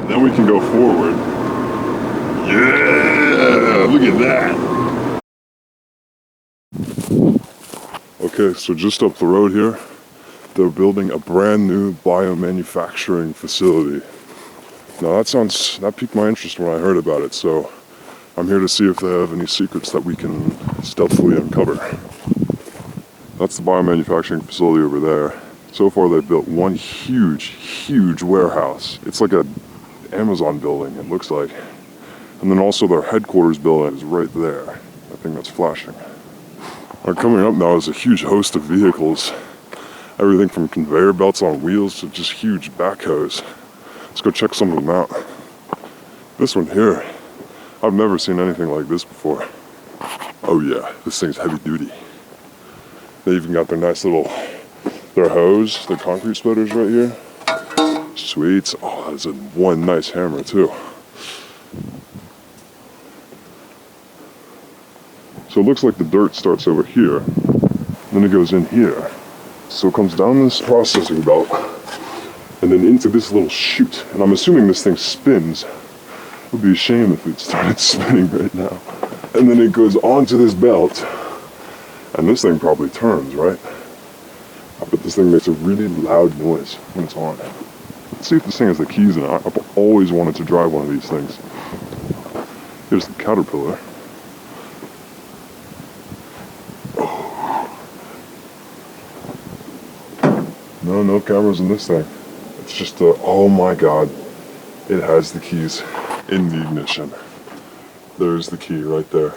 Then we can go forward. Yeah, look at that. Okay, so just up the road here, they're building a brand new biomanufacturing facility. Now that piqued my interest when I heard about it, so I'm here to see if they have any secrets that we can stealthily uncover. That's the biomanufacturing facility over there. So far they've built one huge warehouse. It's like a Amazon building, it looks like. And then also their headquarters building is right there. I think that's flashing. Coming up now is a huge host of vehicles. Everything from conveyor belts on wheels to just huge backhoes. Let's go check some of them out. This one here, I've never seen anything like this before. Oh yeah, this thing's heavy duty. They even got their nice little, their hose, their concrete splitters right here. Sweet. Oh, that's one nice hammer too. So it looks like the dirt starts over here, then it goes in here. So it comes down this processing belt, and then into this little chute. And I'm assuming this thing spins. It would be a shame if it started spinning right now. And then it goes onto this belt, and this thing probably turns, right? I bet this thing makes a really loud noise when it's on. Let's see if this thing has the keys in it. I've always wanted to drive one of these things. Here's the caterpillar. No cameras in this thing. It's just oh my god. It has the keys in the ignition. There's the key right there.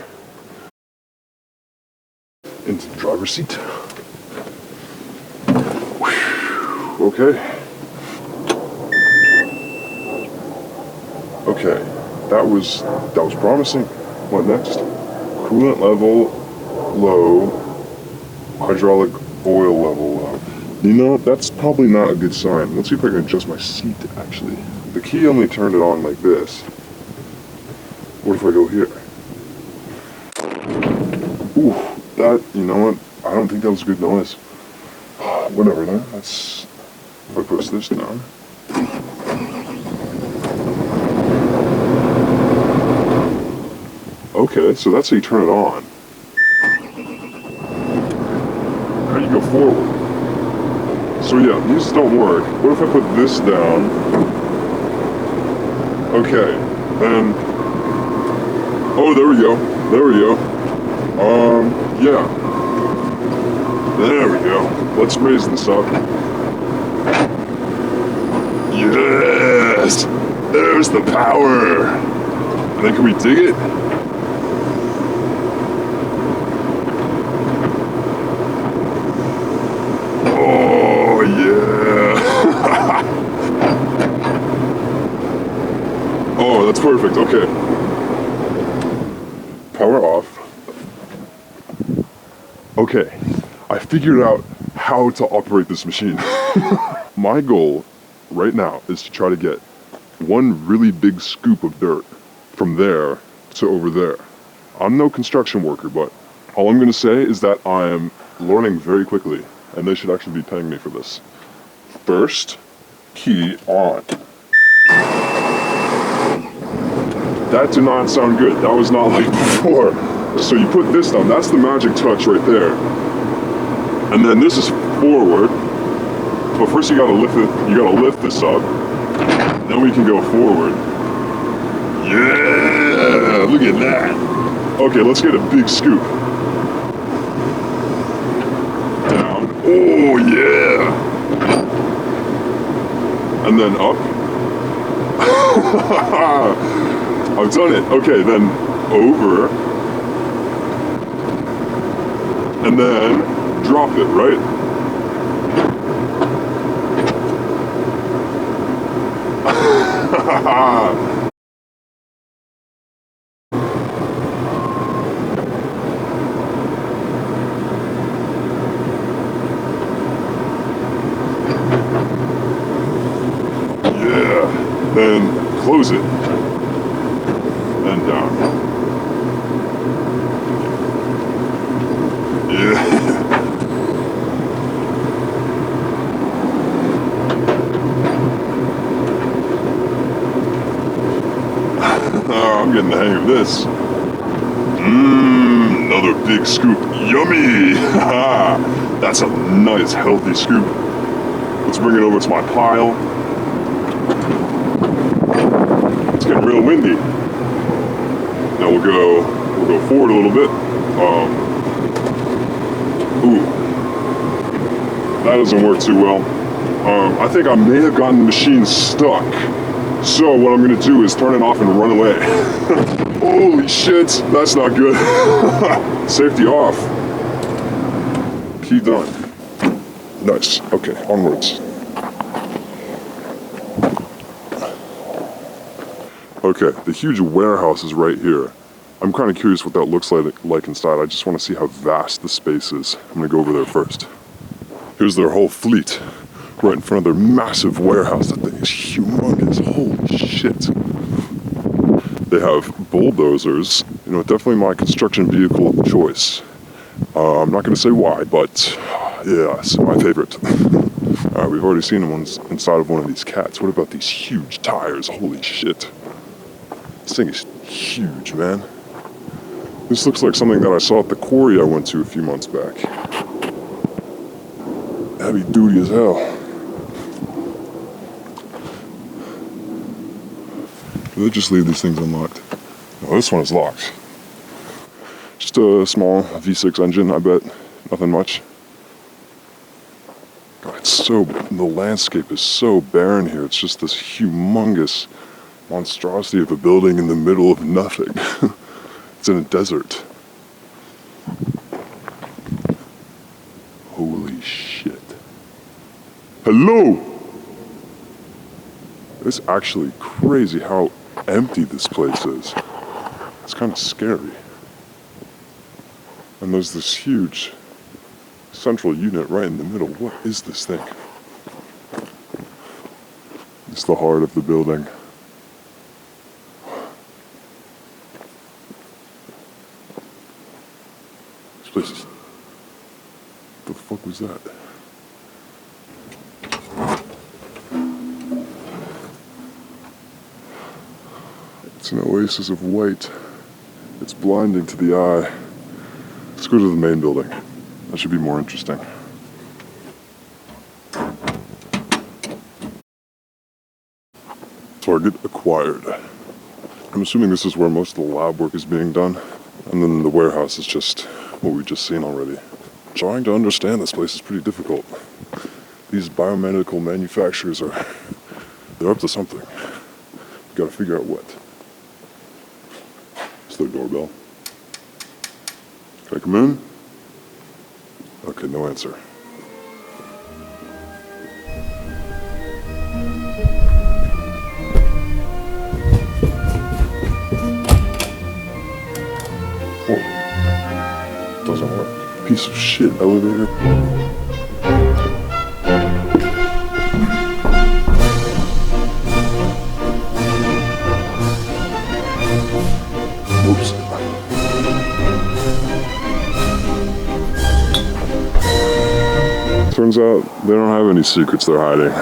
Into the driver's seat. Whew. Okay. Okay. That was promising. What next? Coolant level low. Hydraulic oil level low. You know, that's probably not a good sign. Let's see if I can adjust my seat, actually. The key only turned it on like this. What if I go here? Ooh, that, you know what? I don't think that was a good noise. Whatever, then. That's, if I push this down. Okay, so that's how you turn it on. How do you go forward? So yeah, these don't work. What if I put this down? Okay, then... Oh, there we go. There we go. Yeah. There we go. Let's raise this up. Yes! There's the power! And then can we dig it? Oh, yeah! Oh, that's perfect. Okay. Power off. Okay, I figured out how to operate this machine. My goal right now is to try to get one really big scoop of dirt from there to over there. I'm no construction worker, but all I'm going to say is that I am learning very quickly, and they should actually be paying me for this. First, key on. That did not sound good. That was not like before. So you put this down. That's the magic touch right there. And then this is forward. But first you gotta lift it. You gotta lift this up. Then we can go forward. Yeah! Look at that. Okay, let's get a big scoop. Down. Oh yeah! And then up. I've done it. Okay, then over. And then drop it, right? Yeah. Then close it. Then down. Yeah. I'm getting the hang of this. Another big scoop. Yummy! That's a nice, healthy scoop. Let's bring it over to my pile. It's getting real windy. Now we'll go forward a little bit. Ooh, that doesn't work too well. I think I may have gotten the machine stuck. So what I'm gonna do is turn it off and run away. Holy shit, that's not good. Safety off. Key done. Nice, okay, onwards. Okay, the huge warehouse is right here. I'm kind of curious what that looks like inside. I just want to see how vast the space is. I'm gonna go over there first. Here's their whole fleet, right in front of their massive warehouse. That thing is humongous, holy shit. They have bulldozers, you know, definitely my construction vehicle of choice. I'm not gonna say why, but yeah, it's my favorite. Alright, we've already seen them inside of one of these cats. What about these huge tires? Holy shit. This thing is huge, man. This looks like something that I saw at the quarry I went to a few months back. Heavy duty as hell. Do they just leave these things unlocked? No, this one is locked. Just a small V6 engine, I bet. Nothing much. God, the landscape is so barren here. It's just this humongous monstrosity of a building in the middle of nothing. It's in a desert. Holy shit. Hello! It's actually crazy how empty this place is. It's kind of scary. And there's this huge central unit right in the middle. What is this thing? It's the heart of the building. This place is... What the fuck was that? It's an oasis of white. It's blinding to the eye. Let's go to the main building. That should be more interesting. Target acquired. I'm assuming this is where most of the lab work is being done, and then the warehouse is just what we've just seen already. Trying to understand this place is pretty difficult. These biomedical manufacturers they're up to something. We gotta figure out what. It's their doorbell. Can I come in? Okay, no answer. Whoa. Doesn't work. Piece of shit elevator. Oops. Turns out they don't have any secrets they're hiding.